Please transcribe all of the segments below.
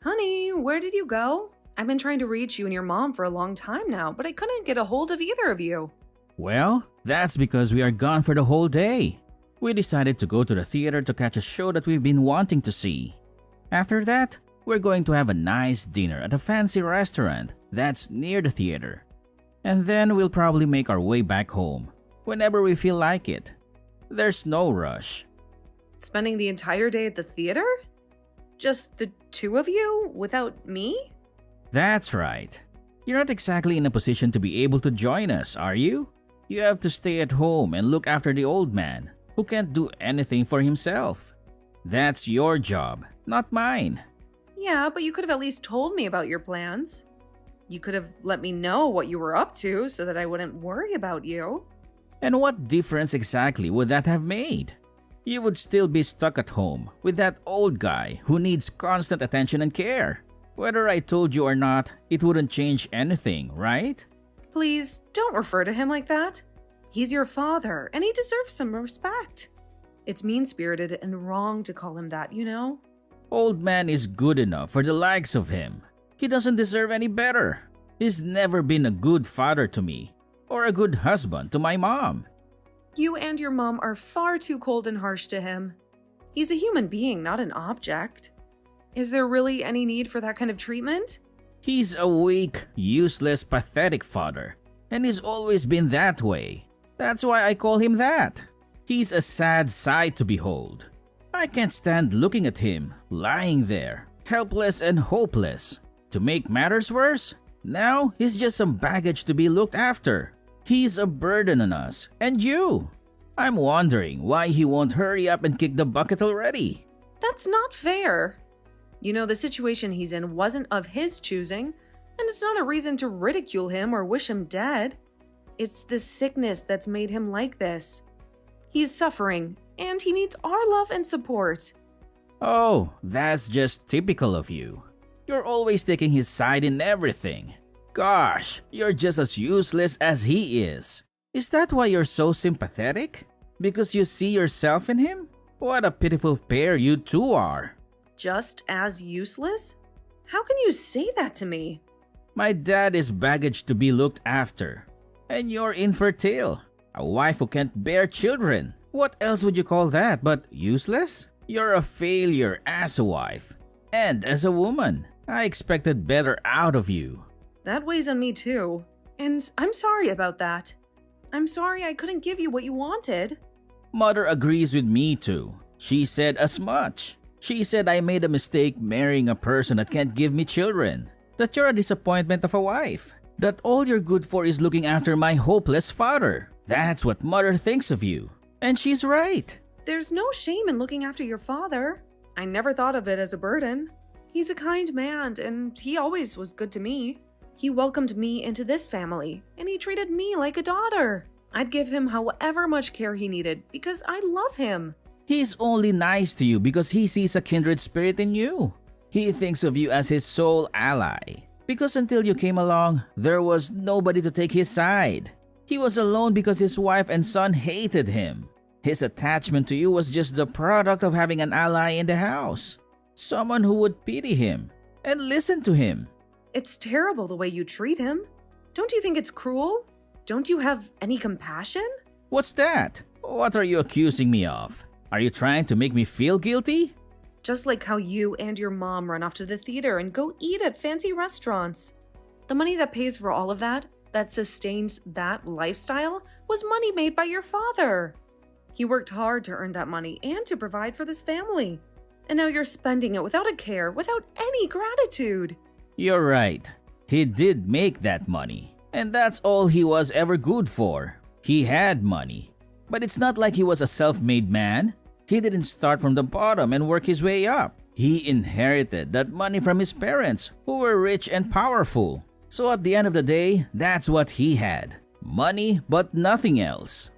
Honey, where did you go? I've been trying to reach you and your mom for a long time now, but I couldn't get a hold of either of you. Well, that's because we are gone for the whole day. We decided to go to the theater to catch a show that we've been wanting to see. After that, we're going to have a nice dinner at a fancy restaurant that's near the theater. And then we'll probably make our way back home, whenever we feel like it. There's no rush. Spending the entire day at the theater? Just the two of you, without me? That's right. You're not exactly in a position to be able to join us, are you? You have to stay at home and look after the old man, who can't do anything for himself. That's your job, not mine. Yeah, but you could have at least told me about your plans. You could have let me know what you were up to so that I wouldn't worry about you. And what difference exactly would that have made? You would still be stuck at home with that old guy who needs constant attention and care. Whether I told you or not, it wouldn't change anything, right? Please, don't refer to him like that. He's your father, and he deserves some respect. It's mean-spirited and wrong to call him that, you know? Old man is good enough for the likes of him. He doesn't deserve any better. He's never been a good father to me, or a good husband to my mom. You and your mom are far too cold and harsh to him. He's a human being, not an object. Is there really any need for that kind of treatment? He's a weak, useless, pathetic father, and he's always been that way. That's why I call him that. He's a sad sight to behold. I can't stand looking at him, lying there, helpless and hopeless. To make matters worse, now he's just some baggage to be looked after. He's a burden on us, and you. I'm wondering why he won't hurry up and kick the bucket already. That's not fair. You know, the situation he's in wasn't of his choosing, and it's not a reason to ridicule him or wish him dead. It's the sickness that's made him like this. He's suffering, and he needs our love and support. Oh, that's just typical of you. You're always taking his side in everything. Gosh, you're just as useless as he is. Is that why you're so sympathetic? Because you see yourself in him? What a pitiful pair you two are. Just as useless? How can you say that to me? My dad is baggage to be looked after. And you're infertile. A wife who can't bear children. What else would you call that but useless? You're a failure as a wife. And as a woman. I expected better out of you. That weighs on me too. And I'm sorry about that. I'm sorry I couldn't give you what you wanted. Mother agrees with me too. She said as much. She said I made a mistake marrying a person that can't give me children. That you're a disappointment of a wife. That all you're good for is looking after my hopeless father. That's what Mother thinks of you. And she's right. There's no shame in looking after your father. I never thought of it as a burden. He's a kind man, and he always was good to me. He welcomed me into this family, and he treated me like a daughter. I'd give him however much care he needed because I love him. He's only nice to you because he sees a kindred spirit in you. He thinks of you as his sole ally. Because until you came along, there was nobody to take his side. He was alone because his wife and son hated him. His attachment to you was just the product of having an ally in the house. Someone who would pity him and listen to him. It's terrible the way you treat him. Don't you think it's cruel? Don't you have any compassion? What's that? What are you accusing me of? Are you trying to make me feel guilty? Just like how you and your mom run off to the theater and go eat at fancy restaurants. The money that pays for all of that sustains that lifestyle, was money made by your father. He worked hard to earn that money and to provide for this family. And now you're spending it without a care, without any gratitude. You're right. He did make that money. And that's all he was ever good for. He had money. But it's not like he was a self-made man. He didn't start from the bottom and work his way up. He inherited that money from his parents, who were rich and powerful. So at the end of the day, that's what he had. Money, but nothing else.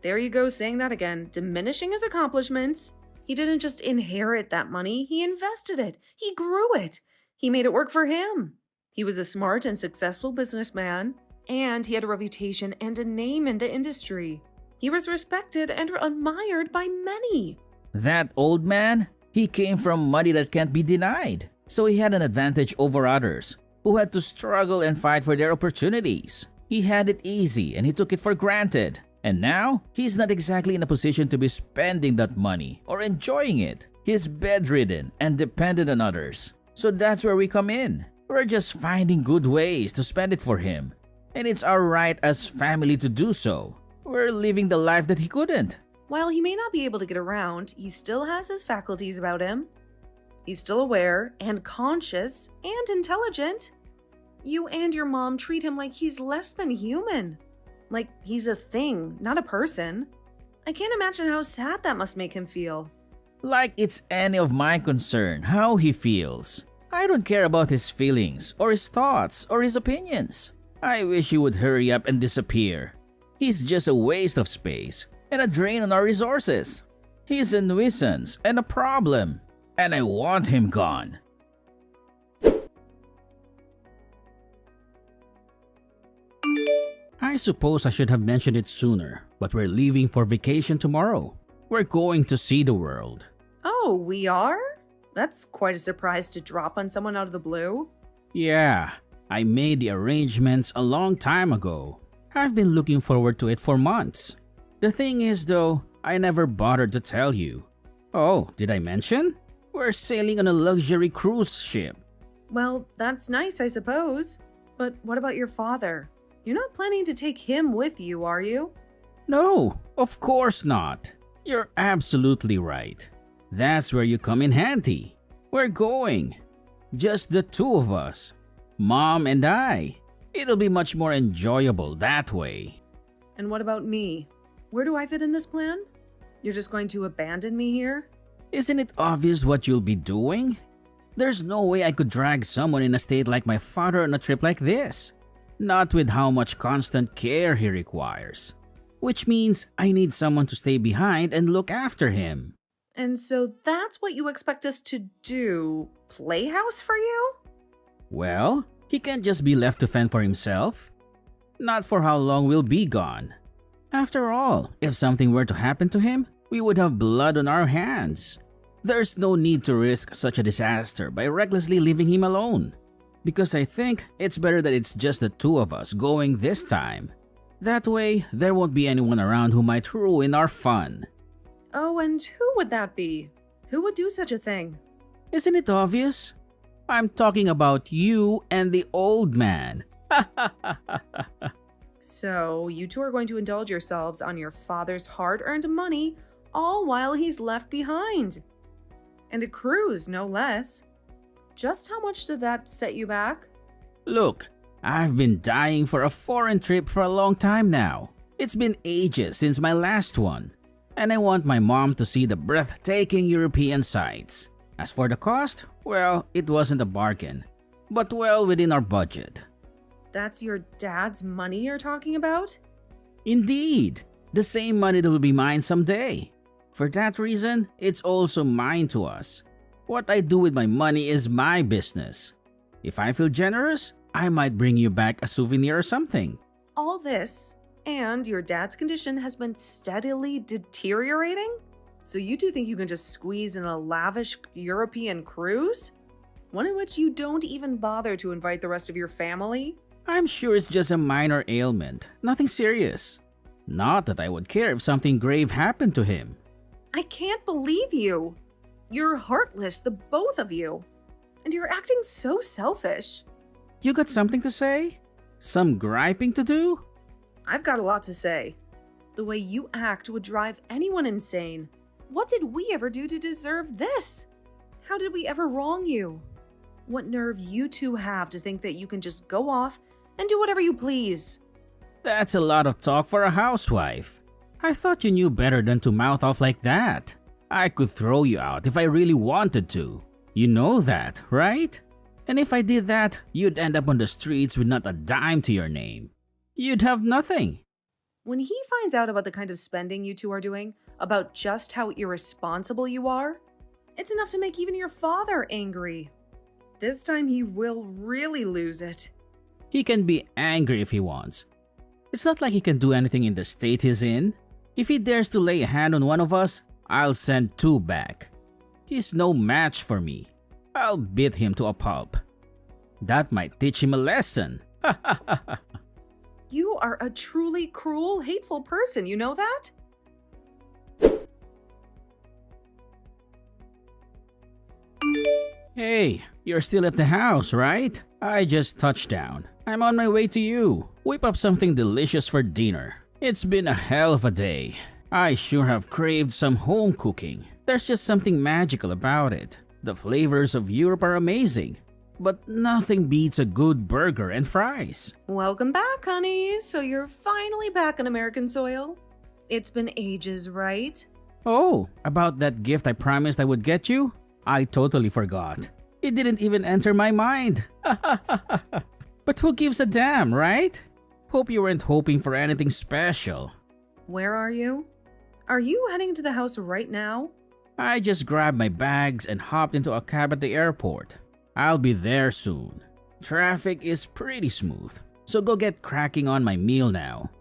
There you go saying that again, diminishing his accomplishments. He didn't just inherit that money, he invested it. He grew it. He made it work for him. He was a smart and successful businessman, and he had a reputation and a name in the industry. He was respected and admired by many. That old man? He came from money that can't be denied. So he had an advantage over others who had to struggle and fight for their opportunities. He had it easy and he took it for granted. And now, he's not exactly in a position to be spending that money or enjoying it. He's bedridden and dependent on others. So that's where we come in. We're just finding good ways to spend it for him. And it's our right as family to do so. We're living the life that he couldn't. While he may not be able to get around, he still has his faculties about him. He's still aware and conscious and intelligent. You and your mom treat him like he's less than human. Like he's a thing, not a person. I can't imagine how sad that must make him feel. Like it's any of my concern how he feels. I don't care about his feelings or his thoughts or his opinions. I wish he would hurry up and disappear. He's just a waste of space and a drain on our resources. He's a nuisance and a problem. And I want him gone. I suppose I should have mentioned it sooner, but we're leaving for vacation tomorrow. We're going to see the world. Oh, we are? That's quite a surprise to drop on someone out of the blue. Yeah, I made the arrangements a long time ago. I've been looking forward to it for months. The thing is though, I never bothered to tell you. Oh, did I mention? We're sailing on a luxury cruise ship. Well, that's nice, I suppose. But what about your father? You're not planning to take him with you, are you? No, of course not. You're absolutely right. That's where you come in handy. We're going. Just the two of us. Mom and I. It'll be much more enjoyable that way. And what about me? Where do I fit in this plan? You're just going to abandon me here? Isn't it obvious what you'll be doing? There's no way I could drag someone in a state like my father on a trip like this. Not with how much constant care he requires. Which means I need someone to stay behind and look after him. And so that's what you expect us to do? Playhouse for you? Well, he can't just be left to fend for himself. Not for how long we'll be gone. After all, if something were to happen to him, we would have blood on our hands. There's no need to risk such a disaster by recklessly leaving him alone. Because I think it's better that it's just the two of us going this time. That way, there won't be anyone around who might ruin our fun. Oh, and who would that be? Who would do such a thing? Isn't it obvious? I'm talking about you and the old man. So, you two are going to indulge yourselves on your father's hard-earned money, all while he's left behind. And a cruise, no less. Just how much did that set you back? Look, I've been dying for a foreign trip for a long time now. It's been ages since my last one. And I want my mom to see the breathtaking European sights. As for the cost, well, it wasn't a bargain, but well within our budget. That's your dad's money you're talking about? Indeed, the same money that will be mine someday. For that reason, it's also mine to us. What I do with my money is my business. If I feel generous, I might bring you back a souvenir or something. All this, and your dad's condition has been steadily deteriorating? So you two think you can just squeeze in a lavish European cruise? One in which you don't even bother to invite the rest of your family? I'm sure it's just a minor ailment, nothing serious. Not that I would care if something grave happened to him. I can't believe you. You're heartless, the both of you. And you're acting so selfish. You got something to say? Some griping to do? I've got a lot to say. The way you act would drive anyone insane. What did we ever do to deserve this? How did we ever wrong you? What nerve you two have to think that you can just go off and do whatever you please? That's a lot of talk for a housewife. I thought you knew better than to mouth off like that. I could throw you out if I really wanted to. You know that, right? And if I did that, you'd end up on the streets with not a dime to your name. You'd have nothing. When he finds out about the kind of spending you two are doing, about just how irresponsible you are, it's enough to make even your father angry. This time he will really lose it. He can be angry if he wants. It's not like he can do anything in the state he's in. If he dares to lay a hand on one of us, I'll send two back. He's no match for me. I'll beat him to a pulp. That might teach him a lesson. You are a truly cruel, hateful person, you know that? Hey, you're still at the house, right? I just touched down. I'm on my way to you. Whip up something delicious for dinner. It's been a hell of a day. I sure have craved some home cooking. There's just something magical about it. The flavors of Europe are amazing, but nothing beats a good burger and fries. Welcome back, honey. So you're finally back on American soil? It's been ages, right? Oh, about that gift I promised I would get you? I totally forgot. It didn't even enter my mind. But who gives a damn, right? Hope you weren't hoping for anything special. Where are you? Are you heading to the house right now? I just grabbed my bags and hopped into a cab at the airport. I'll be there soon. Traffic is pretty smooth, so go get cracking on my meal now.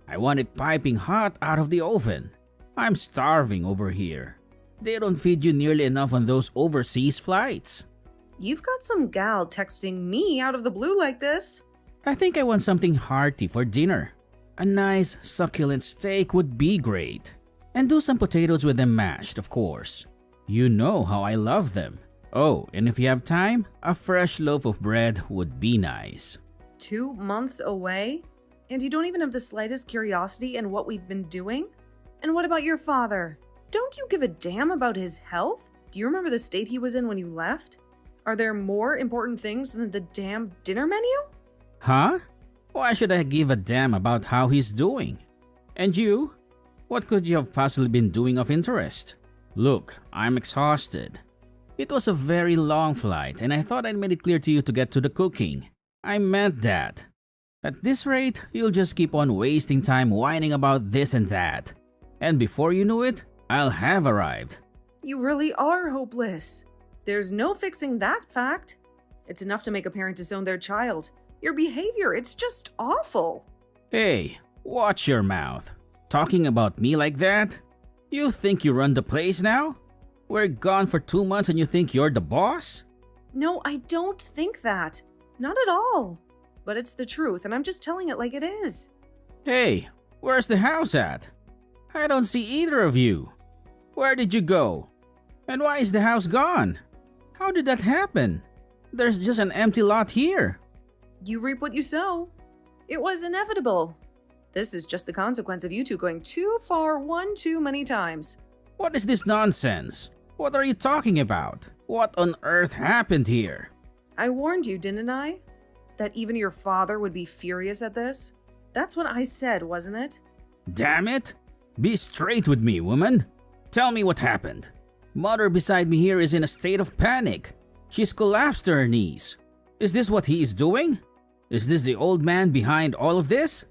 I want it piping hot out of the oven. I'm starving over here. They don't feed you nearly enough on those overseas flights. You've got some gal texting me out of the blue like this. I think I want something hearty for dinner. A nice, succulent steak would be great. And do some potatoes with them mashed, of course. You know how I love them. Oh, and if you have time, a fresh loaf of bread would be nice. 2 months away? And you don't even have the slightest curiosity in what we've been doing? And what about your father? Don't you give a damn about his health? Do you remember the state he was in when you left? Are there more important things than the damn dinner menu? Huh? Why should I give a damn about how he's doing? And you? What could you have possibly been doing of interest? Look, I'm exhausted. It was a very long flight and I thought I'd made it clear to you to get to the cooking. I meant that. At this rate, you'll just keep on wasting time whining about this and that. And before you know it, I'll have arrived. You really are hopeless. There's no fixing that fact. It's enough to make a parent disown their child. Your behavior, it's just awful. Hey, watch your mouth. Talking about me like that? You think you run the place now? We're gone for 2 months and you think you're the boss? No, I don't think that. Not at all. But it's the truth, and I'm just telling it like it is. Hey, where's the house at? I don't see either of you. Where did you go? And why is the house gone? How did that happen? There's just an empty lot here. You reap what you sow. It was inevitable. This is just the consequence of you two going too far one too many times. What is this nonsense? What are you talking about? What on earth happened here? I warned you, didn't I? That even your father would be furious at this? That's what I said, wasn't it? Damn it! Be straight with me, woman. Tell me what happened. Mother beside me here is in a state of panic. She's collapsed to her knees. Is this what he is doing? Is this the old man behind all of this?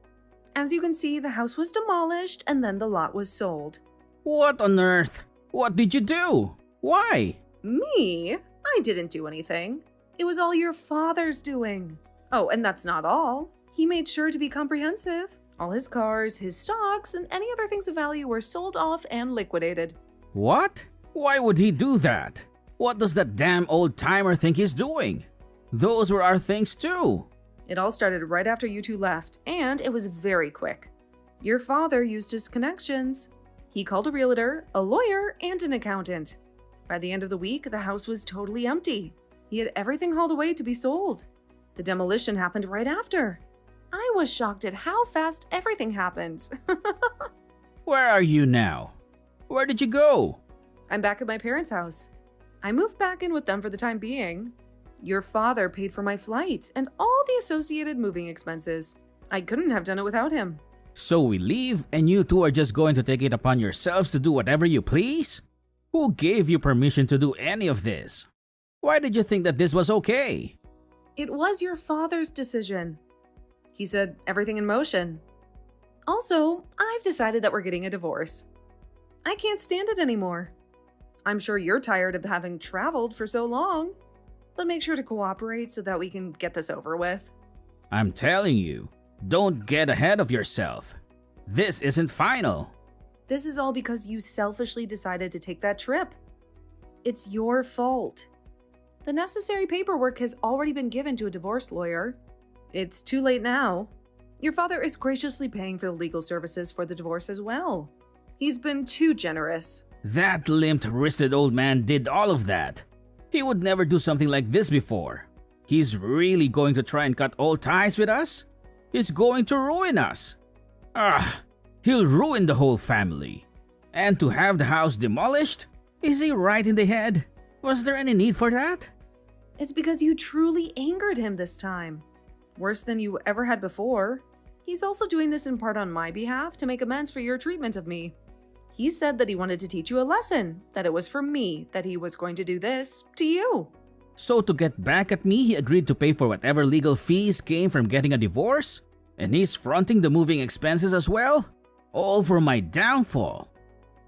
As you can see, the house was demolished and then the lot was sold. What on earth? What did you do? Why? Me? I didn't do anything. It was all your father's doing. Oh, and that's not all. He made sure to be comprehensive. All his cars, his stocks, and any other things of value were sold off and liquidated. What? Why would he do that? What does that damn old timer think he's doing? Those were our things too. It all started right after you two left, and it was very quick. Your father used his connections. He called a realtor, a lawyer, and an accountant. By the end of the week, the house was totally empty. He had everything hauled away to be sold. The demolition happened right after. I was shocked at how fast everything happened. Where are you now? Where did you go? I'm back at my parents' house. I moved back in with them for the time being. Your father paid for my flight and all the associated moving expenses. I couldn't have done it without him. So we leave and you two are just going to take it upon yourselves to do whatever you please? Who gave you permission to do any of this? Why did you think that this was okay? It was your father's decision. He said everything in motion. Also, I've decided that we're getting a divorce. I can't stand it anymore. I'm sure you're tired of having traveled for so long, but make sure to cooperate so that we can get this over with. I'm telling you, don't get ahead of yourself. This isn't final. This is all because you selfishly decided to take that trip. It's your fault. The necessary paperwork has already been given to a divorce lawyer. It's too late now. Your father is graciously paying for the legal services for the divorce as well. He's been too generous. That limp-wristed old man did all of that. He would never do something like this before. He's really going to try and cut all ties with us? He's going to ruin us. He'll ruin the whole family. And to have the house demolished? Is he right in the head? Was there any need for that? It's because you truly angered him this time. Worse than you ever had before. He's also doing this in part on my behalf to make amends for your treatment of me. He said that he wanted to teach you a lesson, that it was for me that he was going to do this to you. So to get back at me, he agreed to pay for whatever legal fees came from getting a divorce? And he's fronting the moving expenses as well? All for my downfall.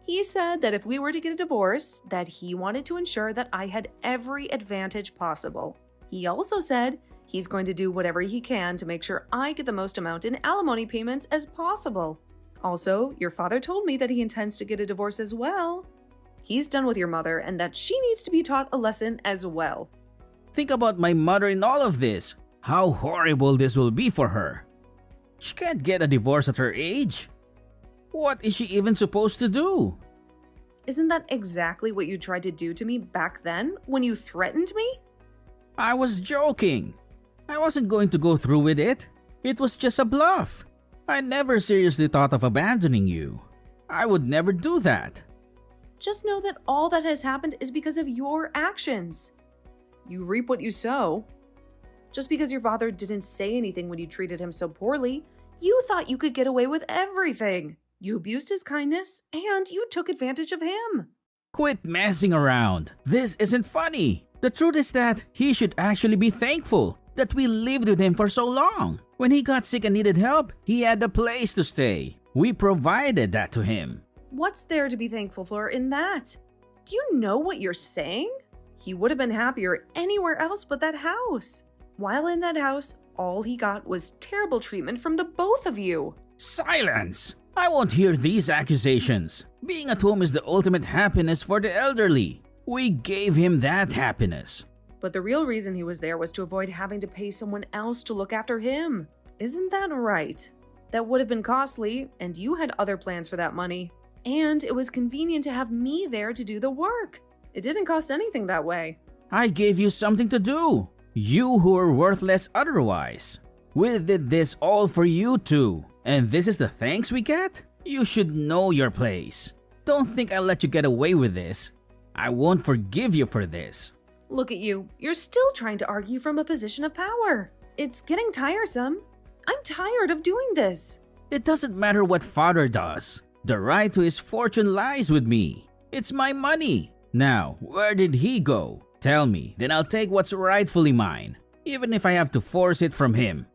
He said that if we were to get a divorce, that he wanted to ensure that I had every advantage possible. He also said he's going to do whatever he can to make sure I get the most amount in alimony payments as possible. Also, your father told me that he intends to get a divorce as well. He's done with your mother and that she needs to be taught a lesson as well. Think about my mother in all of this. How horrible this will be for her. She can't get a divorce at her age. What is she even supposed to do? Isn't that exactly what you tried to do to me back then when you threatened me? I was joking. I wasn't going to go through with it. It was just a bluff. I never seriously thought of abandoning you. I would never do that. Just know that all that has happened is because of your actions. You reap what you sow. Just because your father didn't say anything when you treated him so poorly, you thought you could get away with everything. You abused his kindness, and you took advantage of him. Quit messing around. This isn't funny. The truth is that he should actually be thankful that we lived with him for so long. When he got sick and needed help, he had a place to stay. We provided that to him. What's there to be thankful for in that? Do you know what you're saying? He would have been happier anywhere else but that house. While in that house, all he got was terrible treatment from the both of you. Silence! I won't hear these accusations. Being at home is the ultimate happiness for the elderly. We gave him that happiness. But the real reason he was there was to avoid having to pay someone else to look after him. Isn't that right? That would have been costly, and you had other plans for that money. And it was convenient to have me there to do the work. It didn't cost anything that way. I gave you something to do. You who were worthless otherwise. We did this all for you two. And this is the thanks we get? You should know your place. Don't think I'll let you get away with this. I won't forgive you for this. Look at you. You're still trying to argue from a position of power. It's getting tiresome. I'm tired of doing this. It doesn't matter what father does. The right to his fortune lies with me. It's my money. Now, where did he go? Tell me, then I'll take what's rightfully mine, even if I have to force it from him.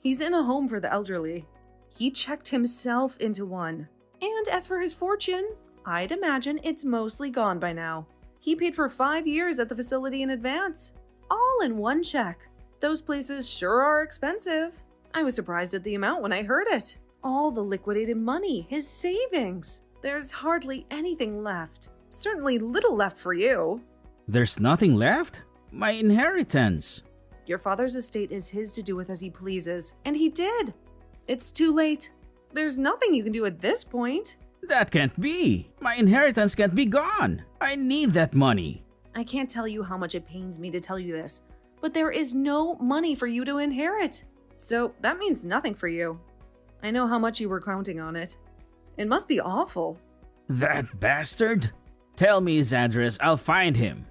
He's in a home for the elderly. He checked himself into one. And as for his fortune, I'd imagine it's mostly gone by now. He paid for 5 years at the facility in advance, all in one check. Those places sure are expensive. I was surprised at the amount when I heard it. All the liquidated money, his savings. There's hardly anything left. Certainly little left for you. There's nothing left? My inheritance. Your father's estate is his to do with as he pleases, and he did. It's too late. There's nothing you can do at this point. That can't be. My inheritance can't be gone. I need that money. I can't tell you how much it pains me to tell you this, but there is no money for you to inherit. So that means nothing for you. I know how much you were counting on it. It must be awful. That bastard? Tell me his address, I'll find him.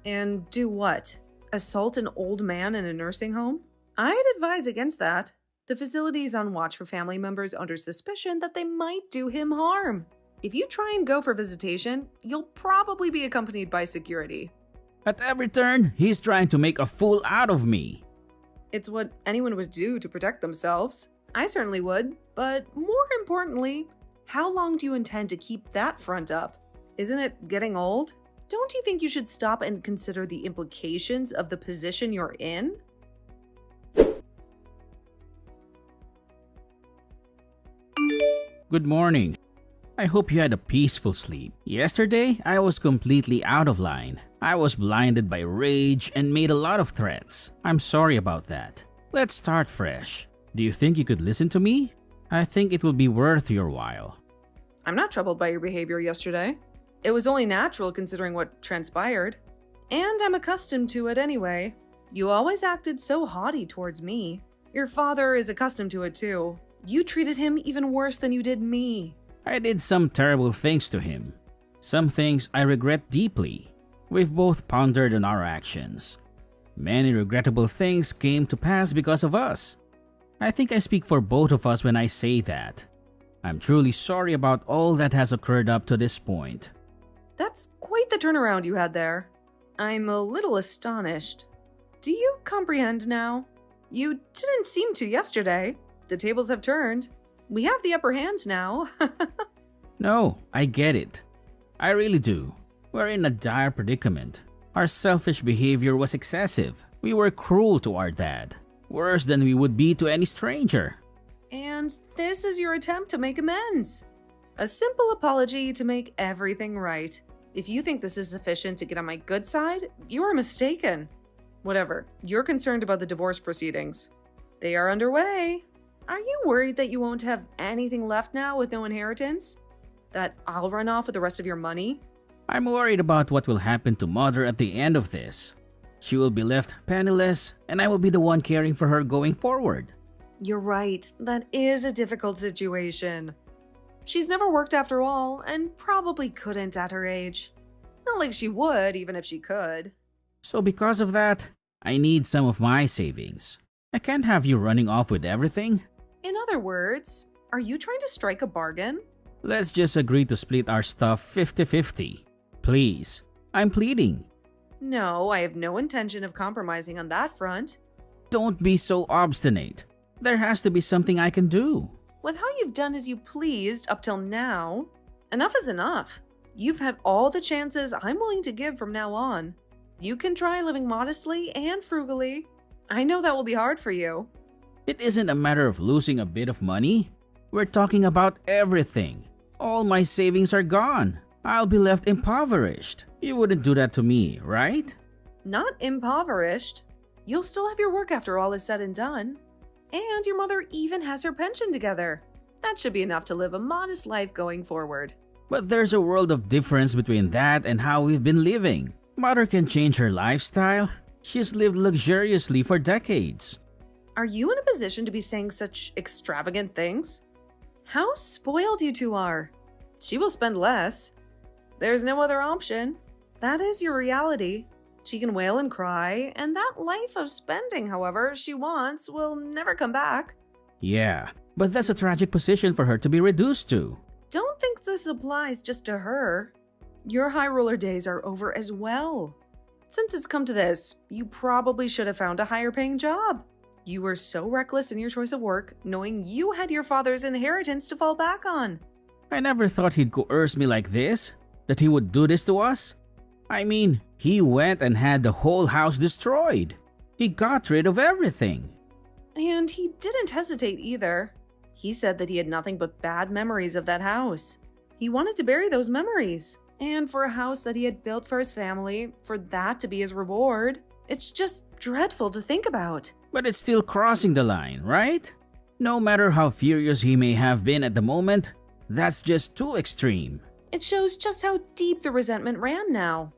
And do what? Assault an old man in a nursing home? I'd advise against that. The facility is on watch for family members under suspicion that they might do him harm. If you try and go for visitation, you'll probably be accompanied by security. At every turn, he's trying to make a fool out of me. It's what anyone would do to protect themselves. I certainly would, but more importantly, how long do you intend to keep that front up? Isn't it getting old? Don't you think you should stop and consider the implications of the position you're in? Good morning. I hope you had a peaceful sleep. Yesterday, I was completely out of line. I was blinded by rage and made a lot of threats. I'm sorry about that. Let's start fresh. Do you think you could listen to me? I think it will be worth your while. I'm not troubled by your behavior yesterday. It was only natural considering what transpired. And I'm accustomed to it anyway. You always acted so haughty towards me. Your father is accustomed to it too. You treated him even worse than you did me. I did some terrible things to him. Some things I regret deeply. We've both pondered on our actions. Many regrettable things came to pass because of us. I think I speak for both of us when I say that. I'm truly sorry about all that has occurred up to this point. That's quite the turnaround you had there. I'm a little astonished. Do you comprehend now? You didn't seem to yesterday. The tables have turned. We have the upper hand now. No, I get it. I really do. We're in a dire predicament. Our selfish behavior was excessive. We were cruel to our dad. Worse than we would be to any stranger. And this is your attempt to make amends. A simple apology to make everything right. If you think this is sufficient to get on my good side, you are mistaken. Whatever, you're concerned about the divorce proceedings. They are underway. Are you worried that you won't have anything left now with no inheritance? That I'll run off with the rest of your money? I'm worried about what will happen to Mother at the end of this. She will be left penniless, and I will be the one caring for her going forward. You're right, that is a difficult situation. She's never worked after all, and probably couldn't at her age. Not like she would, even if she could. So because of that, I need some of my savings. I can't have you running off with everything. In other words, are you trying to strike a bargain? Let's just agree to split our stuff 50-50. Please, I'm pleading. No, I have no intention of compromising on that front. Don't be so obstinate. There has to be something I can do. With how you've done as you pleased up till now, enough is enough. You've had all the chances I'm willing to give from now on. You can try living modestly and frugally. I know that will be hard for you. It isn't a matter of losing a bit of money. We're talking about everything. All my savings are gone. I'll be left impoverished. You wouldn't do that to me, right? Not impoverished. You'll still have your work after all is said and done. And your mother even has her pension together. That should be enough to live a modest life going forward. But there's a world of difference between that and how we've been living. Mother can change her lifestyle. She's lived luxuriously for decades. Are you in a position to be saying such extravagant things? How spoiled you two are. She will spend less. There's no other option. That is your reality. She can wail and cry, and that life of spending, however, she wants will never come back. Yeah, but that's a tragic position for her to be reduced to. Don't think this applies just to her. Your high roller days are over as well. Since it's come to this, you probably should have found a higher paying job. You were so reckless in your choice of work, knowing you had your father's inheritance to fall back on. I never thought he'd coerce me like this, that he would do this to us. I mean, he went and had the whole house destroyed. He got rid of everything. And he didn't hesitate either. He said that he had nothing but bad memories of that house. He wanted to bury those memories. And for a house that he had built for his family, for that to be his reward, it's just dreadful to think about. But it's still crossing the line, right? No matter how furious he may have been at the moment, that's just too extreme. It shows just how deep the resentment ran now.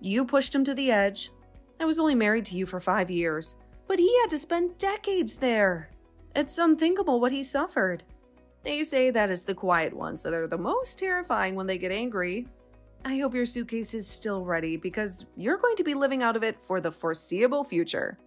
You pushed him to the edge. I was only married to you for 5 years, but he had to spend decades there. It's unthinkable what he suffered. They say that it's the quiet ones that are the most terrifying when they get angry. I hope your suitcase is still ready because you're going to be living out of it for the foreseeable future.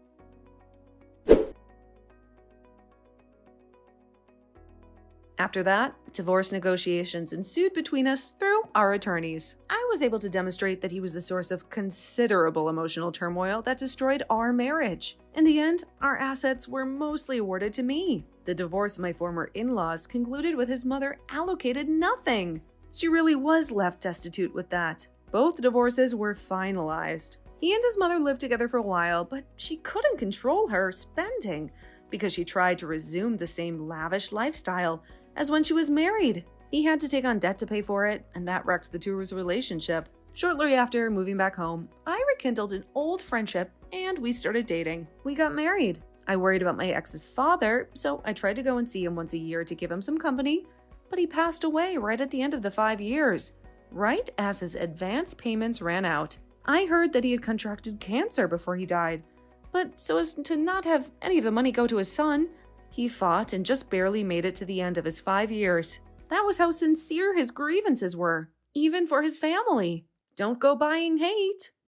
After that, divorce negotiations ensued between us through our attorneys. I was able to demonstrate that he was the source of considerable emotional turmoil that destroyed our marriage. In the end, our assets were mostly awarded to me. The divorce of my former in-laws concluded with his mother allocated nothing. She really was left destitute with that. Both divorces were finalized. He and his mother lived together for a while, but she couldn't control her spending because she tried to resume the same lavish lifestyle as when she was married. He had to take on debt to pay for it, and that wrecked the two's relationship. Shortly after moving back home, I rekindled an old friendship and we started dating. We got married. I worried about my ex's father, so I tried to go and see him once a year to give him some company, but he passed away right at the end of the 5 years, right as his advance payments ran out. I heard that he had contracted cancer before he died, but so as to not have any of the money go to his son, he fought and just barely made it to the end of his 5 years. That was how sincere his grievances were, even for his family. Don't go buying hate.